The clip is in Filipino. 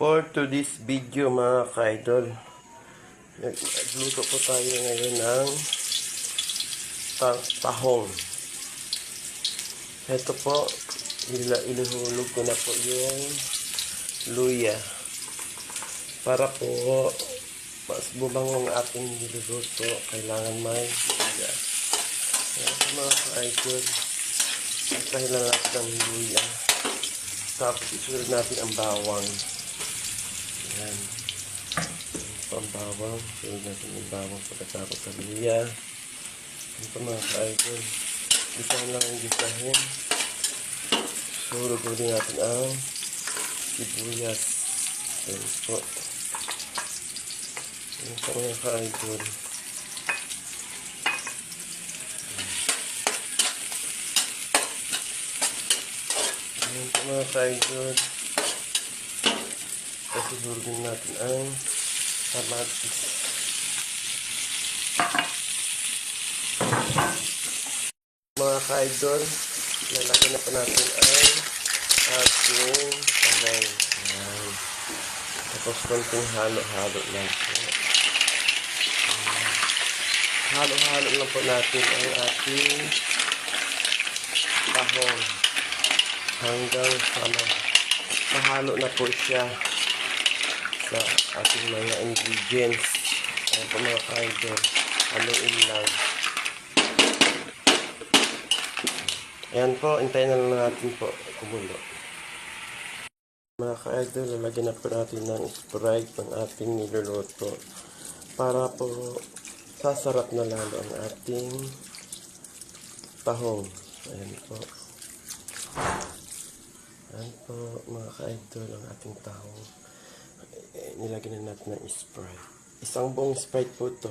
For today's video mga ka-idol, nagluto po tayo ngayon ng tahong. Ito po, iluhulog ko na po yung luya para po mas bumangong ating niluluto. Kailangan may luya. Ito mga ka-idol, tayo lang natin ng luya. Tapos isunod natin ang bawang. Ayan. Ito ang bawang. Sunod natin yung bawang pagkatapos sa luya. Ito mga ka-idol. Gisahan lang ang gisahin. Surog ulit natin ang sibuyas. Ayan po. Ito mga ka-idol. Ayan po mga ka-idol. Kasi surugin natin ang kamatis. Mga ka-idol, lalagyan na pa natin ang ating tahong. Ayan. Tapos konting halo-halo lang po. Halo-halo lang po natin ang ating tahong hanggang mahalo na po siya sa ating mga ingredients. Ayan po mga ka-idol, haluin lang. Ayan po, hintayin na lang natin po kumulo. Mga ka-idol, lalagyan na po natin ng Sprite ng ating niluluto para po sasarap na lalo ang ating tahong. Ayan po. Ayan po mga ka-idol, ang ating tahong. Nilagyan na natin ng Sprite. Isang buong Sprite po ito.